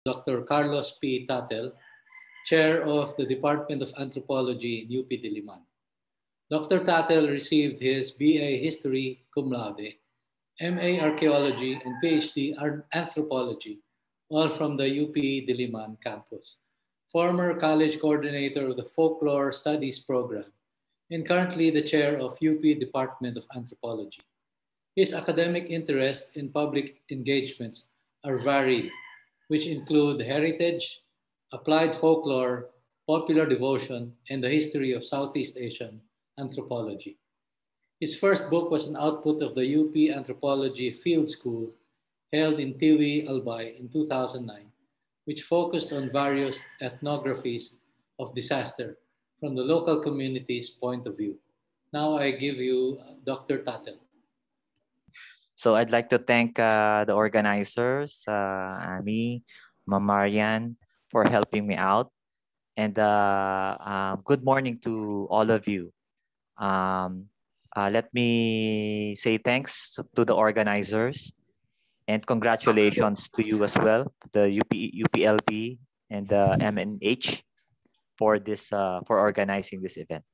Dr. Carlos P. Tatel, Chair of the Department of Anthropology in UP Diliman. Dr. Tatel received his BA History cum laude, MA Archaeology, and PhD Anthropology, all from the UP Diliman campus. Former college coordinator of the Folklore Studies program, and currently the chair of UP Department of Anthropology. His academic interests and public engagements are varied, which include heritage, applied folklore, popular devotion, and the history of Southeast Asian anthropology. His first book was an output of the UP Anthropology Field School held in Tiwi, Albay in 2009, which focused on various ethnographies of disaster from the local community's point of view. Now I give you Dr. Tatel. So I'd like to thank the organizers, Ami, Mamarian, for helping me out. And good morning to all of you. Let me say thanks to the organizers and congratulations to you as well, the UPLB and the MNH for this for organizing this event.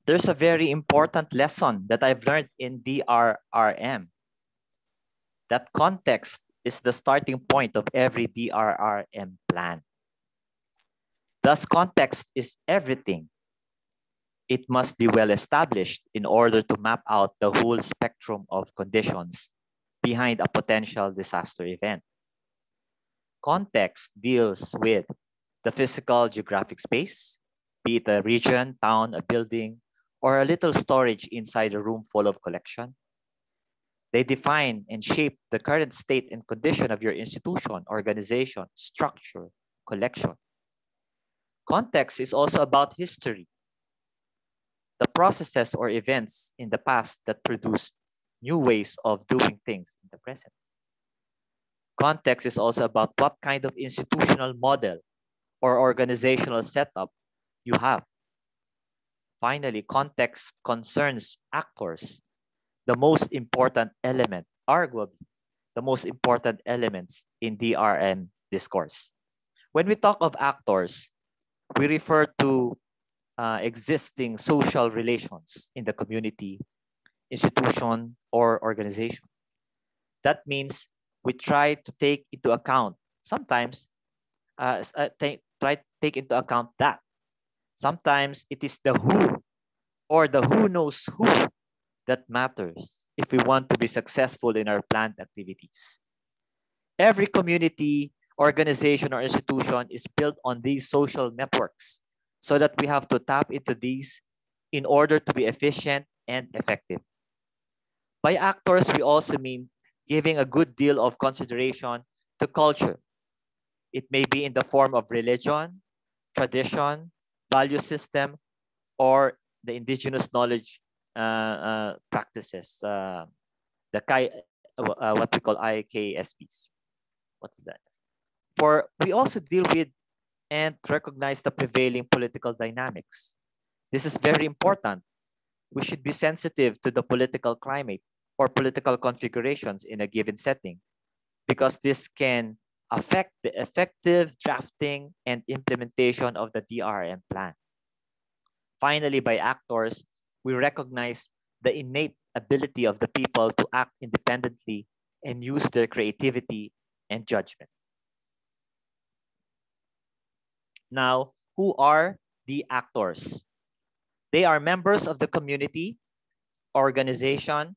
There's a very important lesson that I've learned in DRRM. That context is the starting point of every DRRM plan. Thus, context is everything. It must be well established in order to map out the whole spectrum of conditions behind a potential disaster event. Context deals with the physical geographic space, be it a region, town, a building, or a little storage inside a room full of collection. They define and shape the current state and condition of your institution, organization, structure, collection. Context is also about history, the processes or events in the past that produce new ways of doing things in the present. Context is also about what kind of institutional model or organizational setup you have. Finally, context concerns actors, the most important element, arguably, the most important elements in DRM discourse. When we talk of actors, we refer to existing social relations in the community, institution, or organization. That means we try to take into account, sometimes take into account that. Sometimes it is the who or the who knows who that matters if we want to be successful in our planned activities. Every community, organization, or institution is built on these social networks so that we have to tap into these in order to be efficient and effective. By actors, we also mean giving a good deal of consideration to culture. It may be in the form of religion, tradition, value system, or the indigenous knowledge practices, what we call IKSPs. What's that? For we also deal with and recognize the prevailing political dynamics. This is very important. We should be sensitive to the political climate or political configurations in a given setting, because this can affect the effective drafting and implementation of the DRM plan. Finally, by actors, we recognize the innate ability of the people to act independently and use their creativity and judgment. Now, who are the actors? They are members of the community, organization,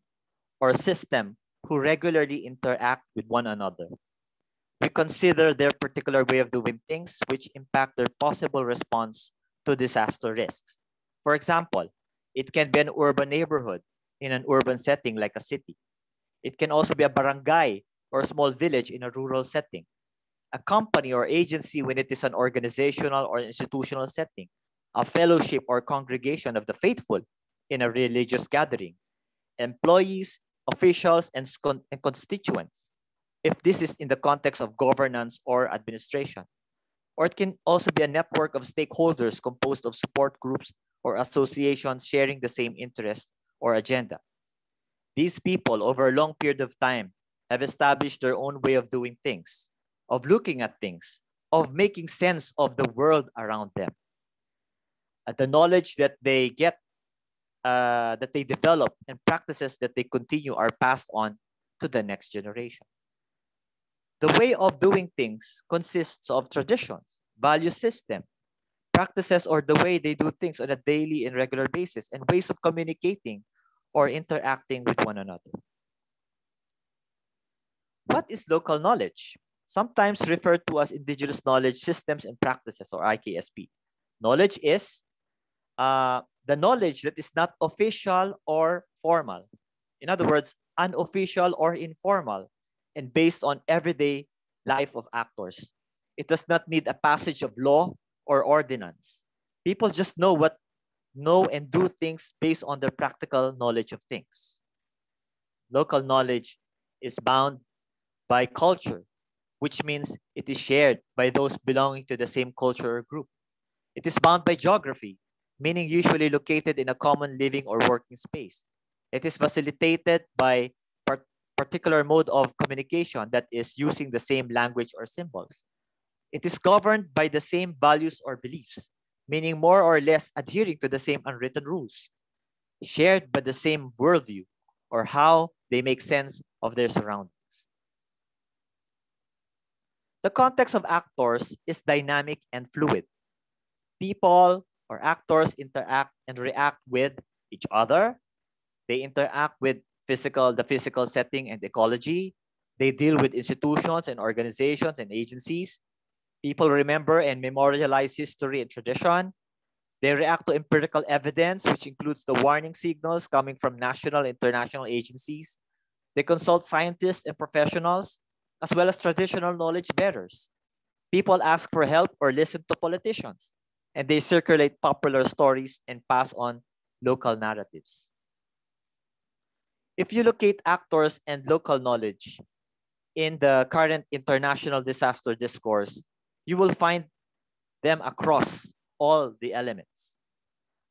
or system who regularly interact with one another. We consider their particular way of doing things which impact their possible response to disaster risks. For example, it can be an urban neighborhood in an urban setting like a city. It can also be a barangay or a small village in a rural setting. A company or agency when it is an organizational or institutional setting. A fellowship or congregation of the faithful in a religious gathering. Employees, officials, and constituents, if this is in the context of governance or administration. Or it can also be a network of stakeholders composed of support groups or associations sharing the same interest or agenda. These people, over a long period of time, have established their own way of doing things, of looking at things, of making sense of the world around them. The knowledge that they get, that they develop, and practices that they continue are passed on to the next generation. The way of doing things consists of traditions, value system, practices, or the way they do things on a daily and regular basis, and ways of communicating or interacting with one another. What is local knowledge? Sometimes referred to as indigenous knowledge systems and practices, or IKSP. Knowledge is the knowledge that is not official or formal. In other words, unofficial or informal, and based on everyday life of actors. It does not need a passage of law or ordinance. People just know and do things based on their practical knowledge of things. Local knowledge is bound by culture, which means it is shared by those belonging to the same culture or group. It is bound by geography, meaning usually located in a common living or working space. It is facilitated by particular mode of communication, that is using the same language or symbols. It is governed by the same values or beliefs, meaning more or less adhering to the same unwritten rules, shared by the same worldview, or how they make sense of their surroundings. The context of actors is dynamic and fluid. People or actors interact and react with each other. They interact with the physical setting and ecology. They deal with institutions and organizations and agencies. People remember and memorialize history and tradition. They react to empirical evidence, which includes the warning signals coming from national and international agencies. They consult scientists and professionals, as well as traditional knowledge bearers. People ask for help or listen to politicians, and they circulate popular stories and pass on local narratives. If you locate actors and local knowledge in the current international disaster discourse, you will find them across all the elements.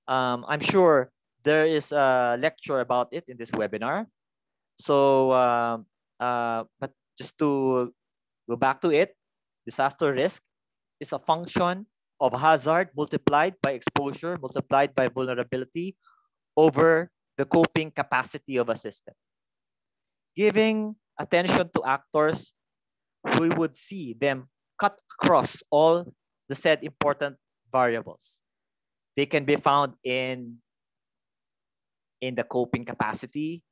I'm sure there is a lecture about it in this webinar. So, but just to go back to it, disaster risk is a function of hazard multiplied by exposure, multiplied by vulnerability over the coping capacity of a system. Giving attention to actors, we would see them cut across all the said important variables. They can be found in the coping capacity,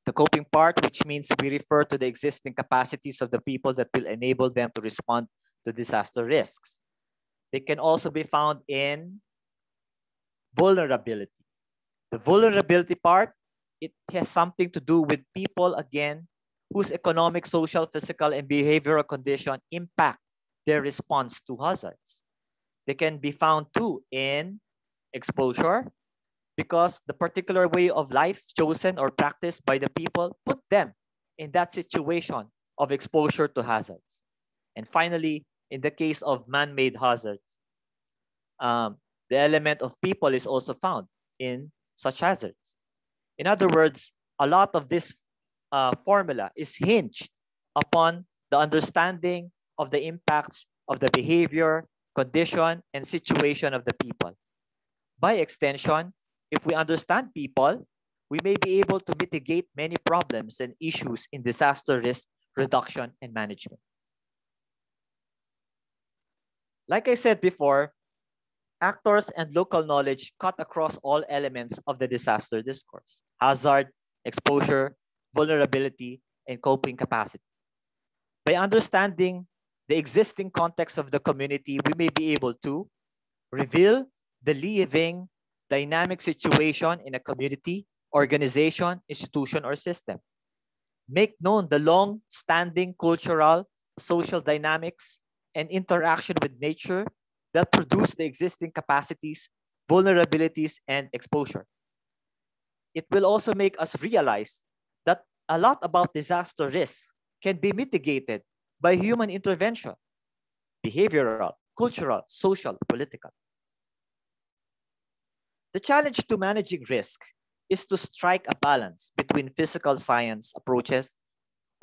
the coping part, which means we refer to the existing capacities of the people that will enable them to respond to disaster risks. They can also be found in vulnerability. The vulnerability part, it has something to do with people, again, whose economic, social, physical, and behavioral condition impact their response to hazards. They can be found too in exposure, because the particular way of life chosen or practiced by the people put them in that situation of exposure to hazards. And finally, in the case of man-made hazards, the element of people is also found in such hazards. In other words, a lot of this formula is hinged upon the understanding of the impacts of the behavior, condition, and situation of the people. By extension, if we understand people, we may be able to mitigate many problems and issues in disaster risk reduction and management. Like I said before, actors and local knowledge cut across all elements of the disaster discourse: hazard, exposure, vulnerability, and coping capacity. By understanding the existing context of the community, we may be able to reveal the living, dynamic situation in a community, organization, institution, or system. Make known the long-standing cultural, social dynamics, and interaction with nature that produce the existing capacities, vulnerabilities, and exposure. It will also make us realize that a lot about disaster risk can be mitigated by human intervention: behavioral, cultural, social, political. The challenge to managing risk is to strike a balance between physical science approaches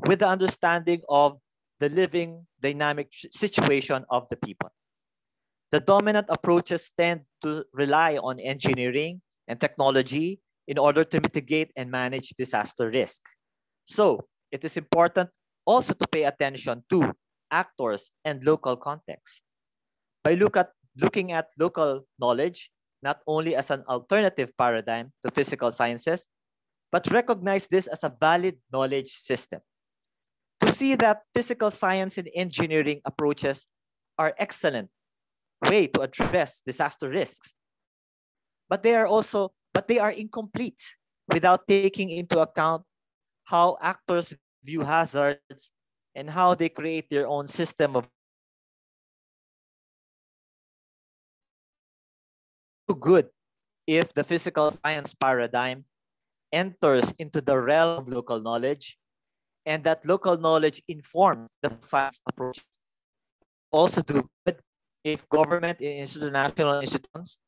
with the understanding of the living dynamic situation of the people. The dominant approaches tend to rely on engineering and technology in order to mitigate and manage disaster risk. So it is important also to pay attention to actors and local context. By looking at local knowledge, not only as an alternative paradigm to physical sciences, but recognize this as a valid knowledge system. To see that physical science and engineering approaches are excellent way to address disaster risks, but they are incomplete without taking into account how actors view hazards and how they create their own system of do good if the physical science paradigm enters into the realm of local knowledge and that local knowledge informs the science approaches. Also do good if government and international institutions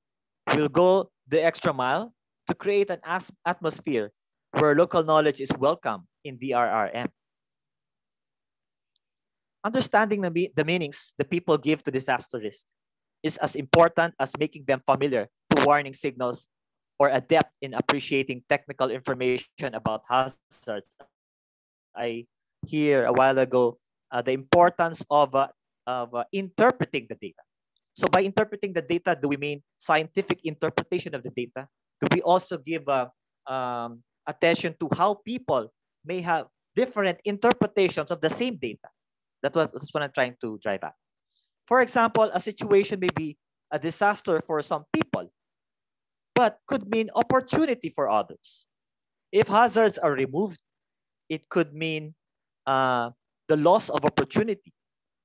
will go the extra mile to create an atmosphere where local knowledge is welcome in DRRM. Understanding the meanings the people give to disaster risk is as important as making them familiar to warning signals or adept in appreciating technical information about hazards. I hear a while ago the importance of interpreting the data. So by interpreting the data, do we mean scientific interpretation of the data? Do we also give attention to how people may have different interpretations of the same data? That's what I'm trying to drive at. For example, a situation may be a disaster for some people, but could mean opportunity for others. If hazards are removed, it could mean the loss of opportunity.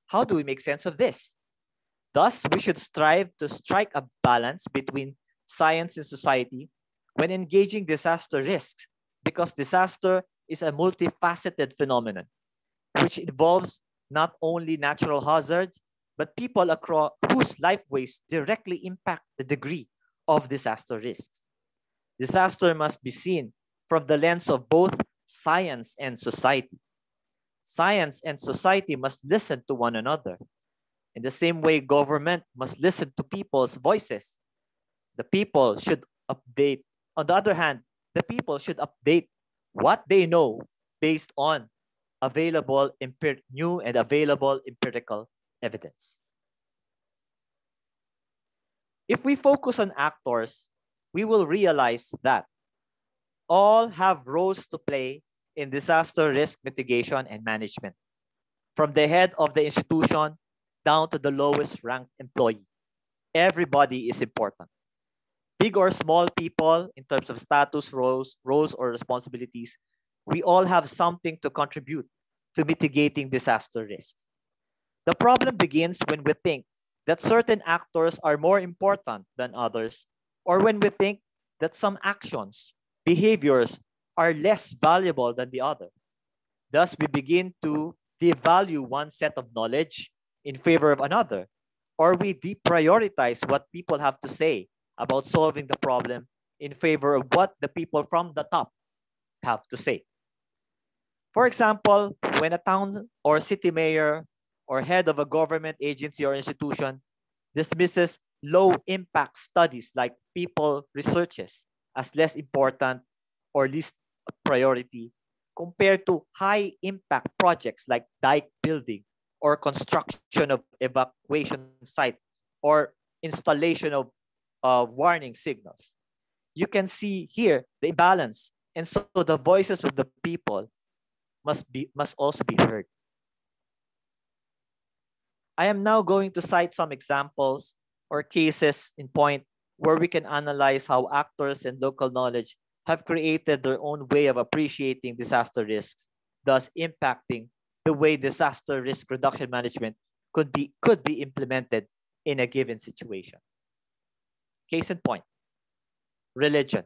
How do we make sense of this? Thus, we should strive to strike a balance between science and society when engaging disaster risks, because disaster is a multifaceted phenomenon, which involves not only natural hazards, but people across whose lifeways directly impact the degree of disaster risks. Disaster must be seen from the lens of both science and society. Science and society must listen to one another. In the same way, government must listen to people's voices. The people should update. On the other hand, the people should update what they know based on new and available empirical evidence. If we focus on actors, we will realize that all have roles to play in disaster risk mitigation and management, from the head of the institution down to the lowest ranked employee. Everybody is important. Big or small people, in terms of status, roles or responsibilities, we all have something to contribute to mitigating disaster risks. The problem begins when we think that certain actors are more important than others, or when we think that some actions, behaviors are less valuable than the other. Thus, we begin to devalue one set of knowledge in favor of another, or we deprioritize what people have to say about solving the problem in favor of what the people from the top have to say. For example, when a town or city mayor or head of a government agency or institution dismisses low impact studies like people researches as less important or least priority compared to high impact projects like dike building or construction of evacuation site or installation of warning signals. You can see here the imbalance, and so the voices of the people must also be heard. I am now going to cite some examples or cases in point where we can analyze how actors and local knowledge have created their own way of appreciating disaster risks, thus impacting the way disaster risk reduction management could be implemented in a given situation. Case in point, religion.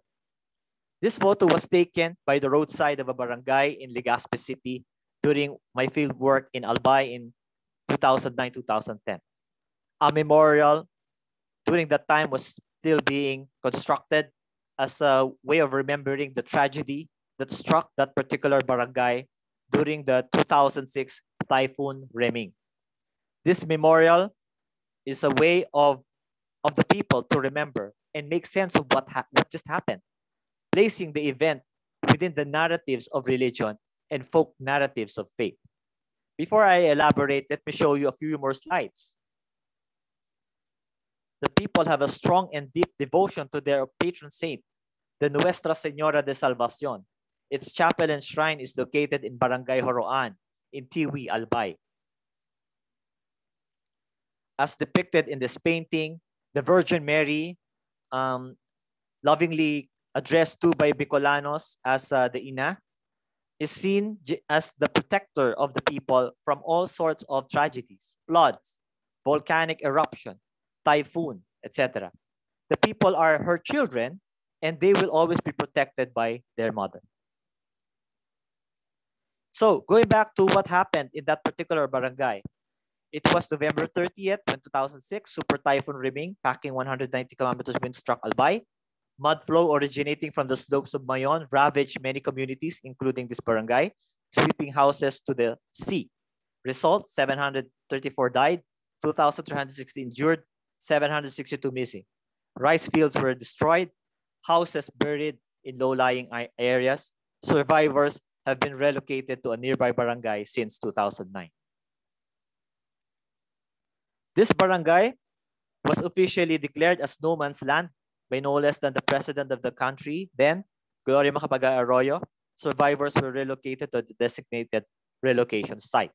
This photo was taken by the roadside of a barangay in Legazpi City during my field work in Albay in 2009-2010. A memorial during that time was still being constructed, as a way of remembering the tragedy that struck that particular barangay during the 2006 Typhoon Reming. This memorial is a way of the people to remember and make sense of what just happened, placing the event within the narratives of religion and folk narratives of faith. Before I elaborate, let me show you a few more slides. The people have a strong and deep devotion to their patron saint, the Nuestra Señora de Salvacion. Its chapel and shrine is located in Barangay Horoan in Tiwi, Albay. As depicted in this painting, the Virgin Mary, lovingly addressed to by Bicolanos as the Ina, is seen as the protector of the people from all sorts of tragedies, floods, volcanic eruption, typhoon, etc. The people are her children, and they will always be protected by their mother. So going back to what happened in that particular barangay, it was November 30th, 2006, Super Typhoon Reming, packing 190 kilometers wind struck Albay. Mud flow originating from the slopes of Mayon ravaged many communities, including this barangay, sweeping houses to the sea. Result, 734 died, 2,360 injured, 762 missing. Rice fields were destroyed, houses buried in low-lying areas. Survivors have been relocated to a nearby barangay since 2009. This barangay was officially declared as no man's land by no less than the president of the country, then, Gloria Macapagal Arroyo. Survivors were relocated to the designated relocation site.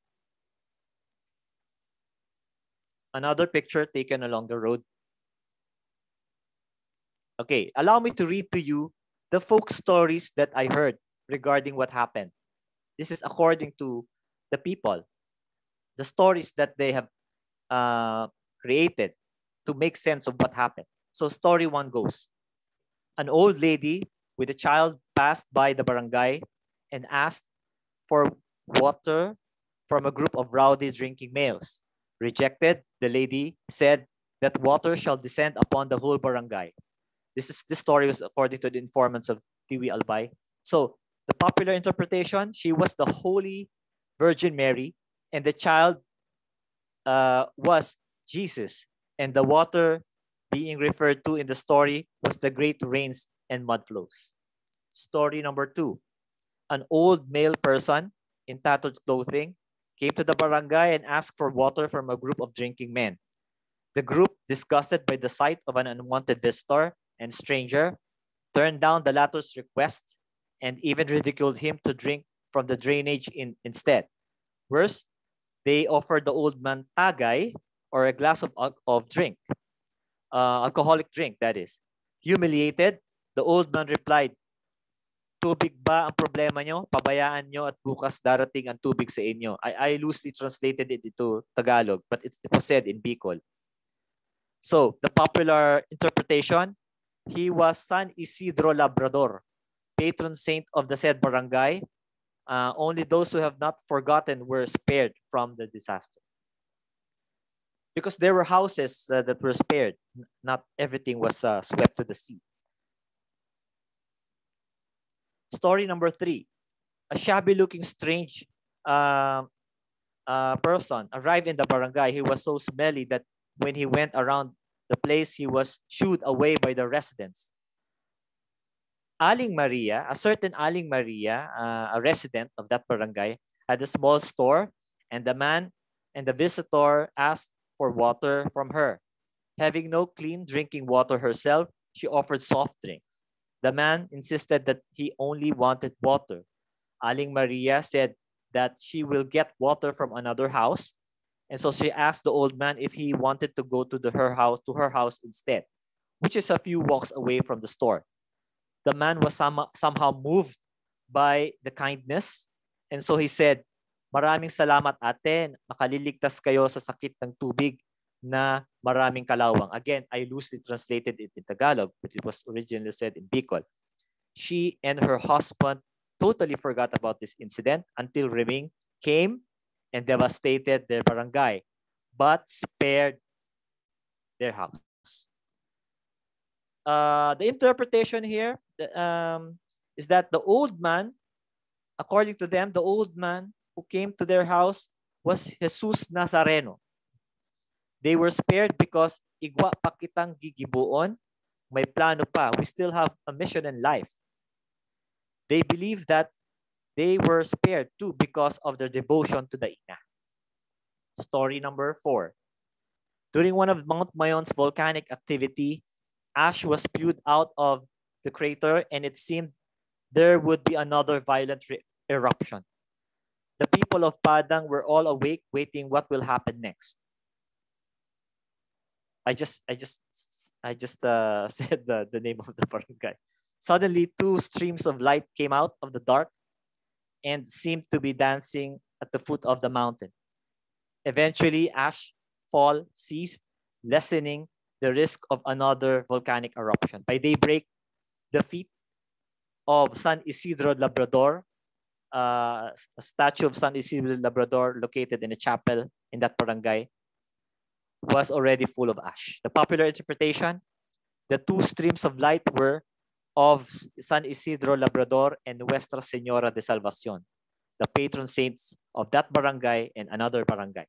Another picture taken along the road. Okay, allow me to read to you the folk stories that I heard regarding what happened. This is according to the people, the stories that they have created to make sense of what happened. So story one goes, an old lady with a child passed by the barangay and asked for water from a group of rowdy drinking males. Rejected, the lady said that water shall descend upon the whole barangay. This story was according to the informants of Tiwi Albay. So the popular interpretation, she was the Holy Virgin Mary, and the child was Jesus, and the water being referred to in the story was the great rains and mud flows. Story number two, an old male person in tattered clothing came to the barangay and asked for water from a group of drinking men. The group, disgusted by the sight of an unwanted visitor and stranger, turned down the latter's request and even ridiculed him to drink from the drainage instead. Worse, they offered the old man tagay, or a glass of drink, alcoholic drink, that is. Humiliated, the old man replied, "Tubig ba ang problema nyo? Pabayaan nyo at bukas darating ang tubig sa inyo." I loosely translated it into Tagalog, but it was said in Bicol. So, the popular interpretation, he was San Isidro Labrador, patron saint of the said barangay. Only those who have not forgotten were spared from the disaster. Because there were houses that were spared. Not everything was swept to the sea. Story number three. A shabby-looking strange person arrived in the barangay. He was so smelly that when he went around the place, he was shooed away by the residents. Aling Maria, a certain Aling Maria, a resident of that barangay, had a small store, and the man and the visitor asked for water from her. Having no clean drinking water herself, she offered soft drinks. The man insisted that he only wanted water. Aling Maria said that she will get water from another house, and so she asked the old man if he wanted to go to her house instead, which is a few walks away from the store. The man was somehow moved by the kindness, and so he said, "Maraming salamat ate, makaliligtas kayo sa sakit ng tubig na maraming kalawang." Again, I loosely translated it in Tagalog, but it was originally said in Bicol. She and her husband totally forgot about this incident until Reming came and devastated their barangay, but spared their house. The interpretation here is that the old man, according to them, the old man who came to their house was Jesus Nazareno. They were spared because igwa pa kitang gigibuon, may plano pa. We still have a mission in life. They believe that they were spared too because of their devotion to the Ina. Story number 4. During one of Mount Mayon's volcanic activity, ash was spewed out of the crater and it seemed there would be another violent eruption. The people of Padang were all awake, waiting what will happen next. I just said the name of the barangay. Suddenly, 2 streams of light came out of the dark and seemed to be dancing at the foot of the mountain. Eventually, ash fall ceased, lessening the risk of another volcanic eruption. By daybreak, the feet of San Isidro Labrador, a statue of San Isidro Labrador located in a chapel in that barangay, was already full of ash. The popular interpretation, the 2 streams of light were of San Isidro Labrador and Nuestra Señora de Salvacion, the patron saints of that barangay and another barangay,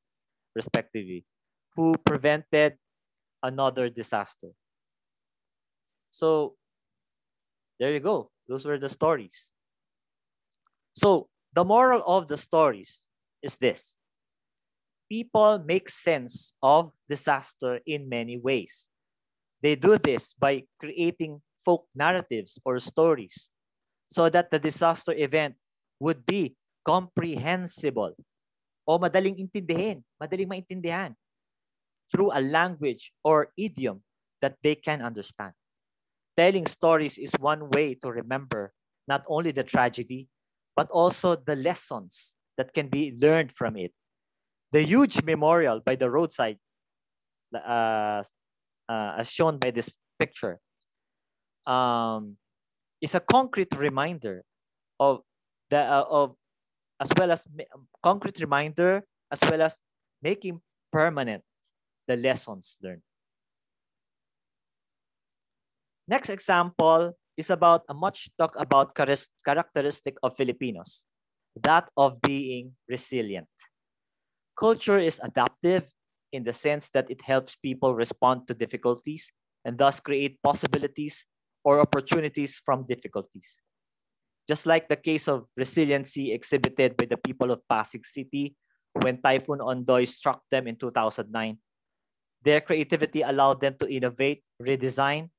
respectively, who prevented another disaster. So there you go. Those were the stories. So the moral of the stories is this. People make sense of disaster in many ways. They do this by creating folk narratives or stories so that the disaster event would be comprehensible o madaling intindihin, madaling maintindihan through a language or idiom that they can understand. Telling stories is one way to remember not only the tragedy, but also the lessons that can be learned from it. The huge memorial by the roadside, as shown by this picture, is a concrete reminder of as well as making permanent the lessons learned. Next example is about a much talked about characteristic of Filipinos, that of being resilient. Culture is adaptive in the sense that it helps people respond to difficulties and thus create possibilities or opportunities from difficulties. Just like the case of resiliency exhibited by the people of Pasig City when Typhoon Ondoy struck them in 2009, their creativity allowed them to innovate, redesign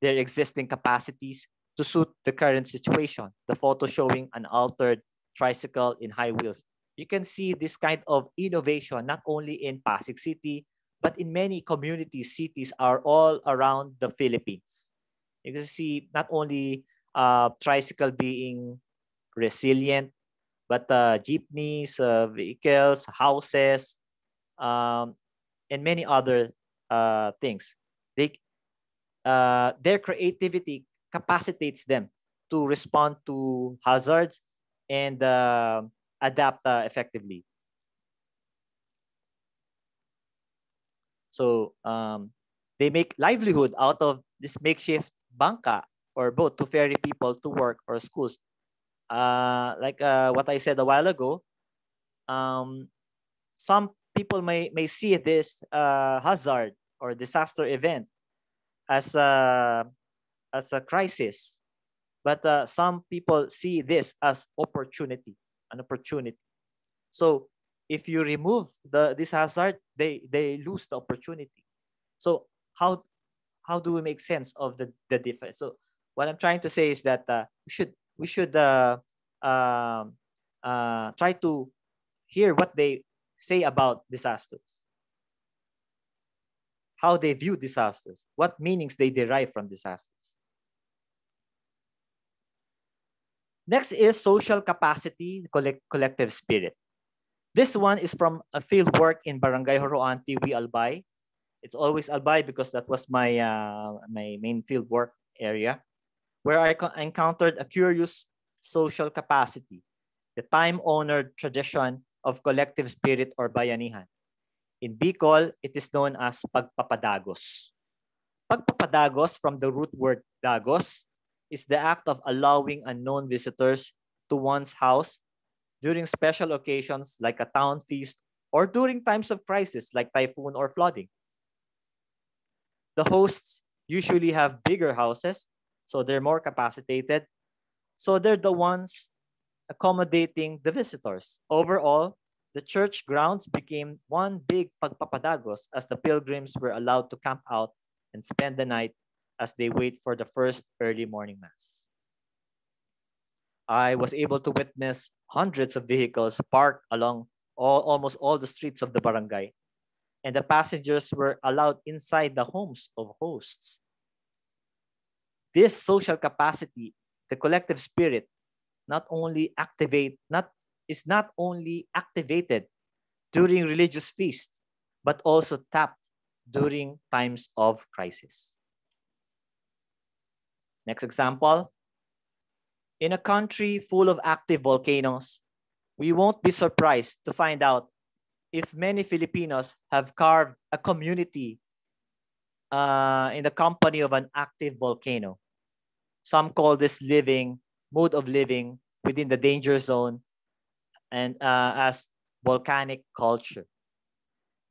their existing capacities to suit the current situation. The photo showing an altered tricycle in high wheels. You can see this kind of innovation not only in Pasig City, but in many communities, cities are all around the Philippines. You can see not only tricycle being resilient, but jeepneys, vehicles, houses, and many other things. Their creativity capacitates them to respond to hazards and adapt effectively. So they make livelihood out of this makeshift bangka or boat to ferry people to work or schools. Like what I said a while ago, some people may see this hazard or disaster event as a crisis, but some people see this as an opportunity. So if you remove this hazard, they lose the opportunity. So how do we make sense of the difference? So what I'm trying to say is that we should try to hear what they say about disasters, how they view disasters, what meanings they derive from disasters. Next is social capacity, collective spirit. This one is from a field work in Barangay Horoanti, Albay. It's always Albay because that was my my main field work area, where I encountered a curious social capacity, the time-honored tradition of collective spirit or bayanihan. In Bicol, it is known as Papadagos. Pagpapadagos, from the root word dagos, is the act of allowing unknown visitors to one's house during special occasions like a town feast or during times of crisis like typhoon or flooding. The hosts usually have bigger houses, so they're more capacitated. So they're the ones accommodating the visitors. Overall, the church grounds became one big pagpapadagos as the pilgrims were allowed to camp out and spend the night as they wait for the first early morning mass. I was able to witness hundreds of vehicles parked along almost all the streets of the barangay, and the passengers were allowed inside the homes of hosts. This social capacity, the collective spirit, is not only activated during religious feasts, but also tapped during times of crisis. Next example. In a country full of active volcanoes, we won't be surprised to find out if many Filipinos have carved a community in the company of an active volcano. Some call this mode of living within the danger zone and as volcanic culture.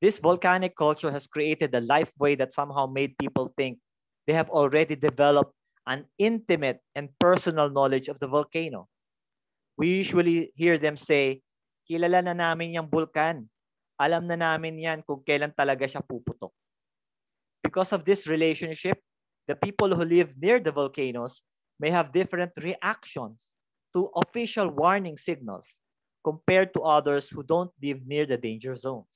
This volcanic culture has created a lifeway that somehow made people think they have already developed an intimate and personal knowledge of the volcano. We usually hear them say, kilala na namin yung bulkan. Alam na namin yan kung kailan talaga siya puputok. Because of this relationship, the people who live near the volcanoes may have different reactions to official warning signals compared to others who don't live near the danger zones.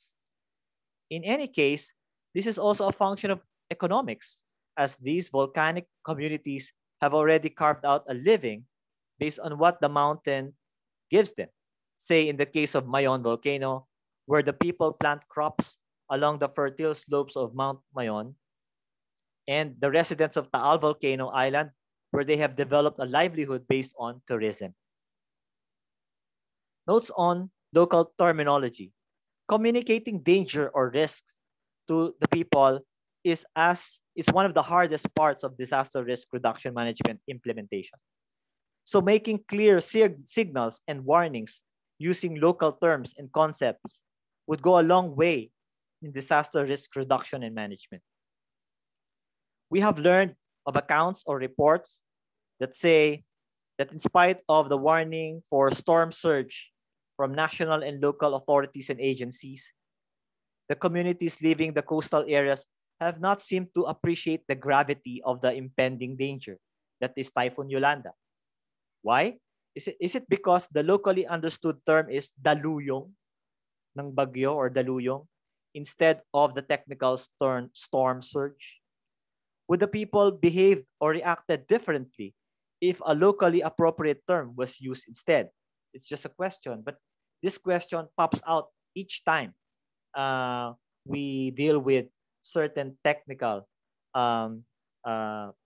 In any case, this is also a function of economics, as these volcanic communities have already carved out a living based on what the mountain gives them. Say in the case of Mayon volcano, where the people plant crops along the fertile slopes of Mount Mayon, and the residents of Taal Volcano Island, where they have developed a livelihood based on tourism. Notes on local terminology. Communicating danger or risks to the people is one of the hardest parts of disaster risk reduction management implementation. So making clear signals and warnings using local terms and concepts would go a long way in disaster risk reduction and management. We have learned of accounts or reports that say that in spite of the warning for storm surge from national and local authorities and agencies, the communities living the coastal areas have not seemed to appreciate the gravity of the impending danger, that is Typhoon Yolanda. Why? Is it because the locally understood term is daluyong ng bagyo or daluyong instead of the technical storm surge? Would the people behave or reacted differently if a locally appropriate term was used instead? It's just a question, but this question pops out each time we deal with certain technical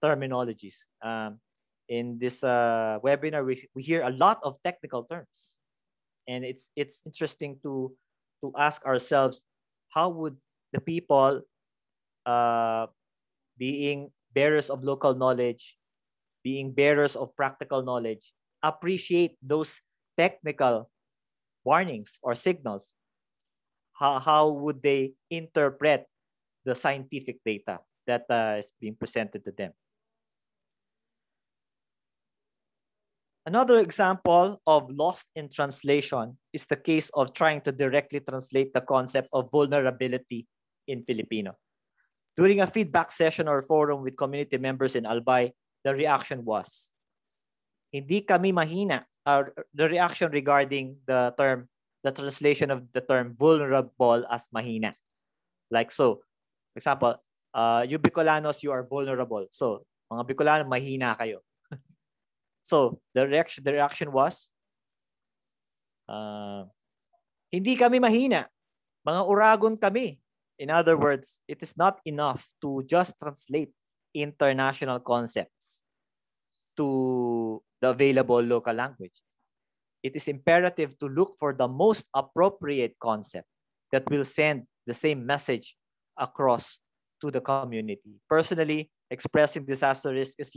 terminologies. In this webinar, we hear a lot of technical terms, and it's interesting to ask ourselves, how would the people being bearers of local knowledge, being bearers of practical knowledge, appreciate those technical warnings or signals? How would they interpret the scientific data that is being presented to them? Another example of lost in translation is the case of trying to directly translate the concept of vulnerability in Filipino. During a feedback session or forum with community members in Albay, the reaction was, hindi kami mahina. The reaction regarding the translation of the term vulnerable as mahina. Like so, for example, you Bicolanos, you are vulnerable. So, mga Bicolano, mahina kayo. So, the reaction was, hindi kami mahina. Mga Uragon kami. In other words, it is not enough to just translate international concepts to the available local language. It is imperative to look for the most appropriate concept that will send the same message across to the community. Personally, expressing disaster risk is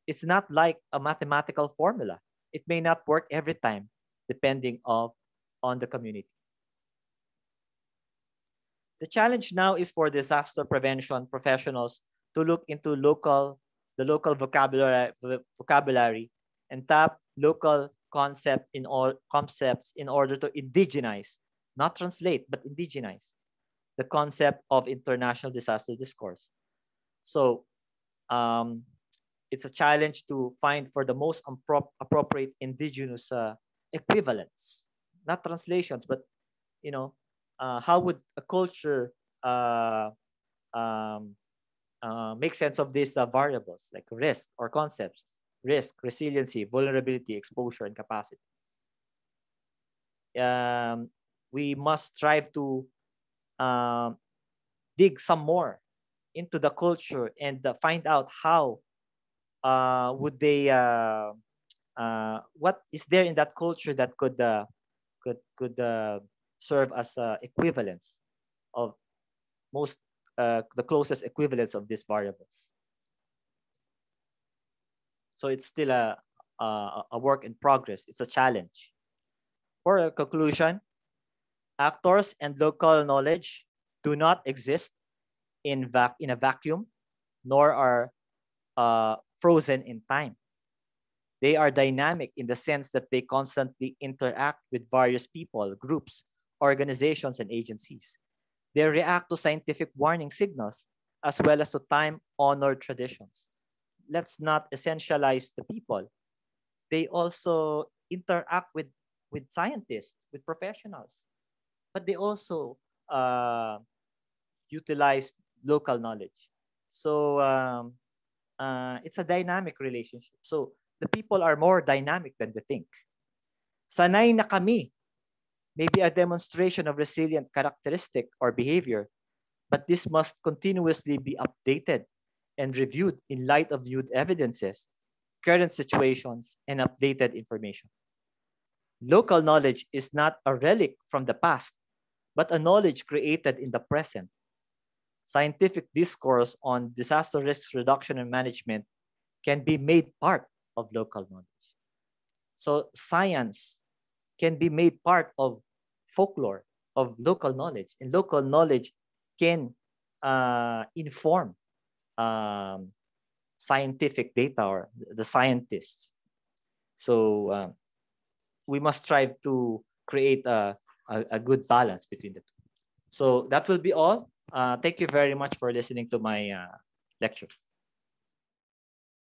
it's not like a mathematical formula. It may not work every time, depending on the community. The challenge now is for disaster prevention professionals to look into the local vocabulary and tap local concepts in order to indigenize, not translate, but indigenize the concept of international disaster discourse. So it's a challenge to find for the most appropriate indigenous equivalents, not translations, but how would a culture make sense of these variables like risk or concepts, risk, resiliency, vulnerability, exposure, and capacity. We must strive to dig some more into the culture and find out how would they what is there in that culture that could serve as equivalence of the closest equivalence of these variables. So it's still a work in progress. It's a challenge. For a conclusion, actors and local knowledge do not exist in a vacuum, nor are frozen in time. They are dynamic in the sense that they constantly interact with various people, groups, organizations, and agencies. They react to scientific warning signals as well as to time-honored traditions. Let's not essentialize the people. They also interact with scientists, with professionals, but they also utilize local knowledge. So it's a dynamic relationship. So the people are more dynamic than we think. Sanay na kami may be a demonstration of resilient characteristic or behavior, but this must continuously be updated and reviewed in light of new evidences, current situations, and updated information. Local knowledge is not a relic from the past, but a knowledge created in the present. Scientific discourse on disaster risk reduction and management can be made part of local knowledge. So science can be made part of folklore, of local knowledge, and local knowledge can inform scientific data or the scientists. So we must strive to create a good balance between the two. So that will be all. Thank you very much for listening to my lecture.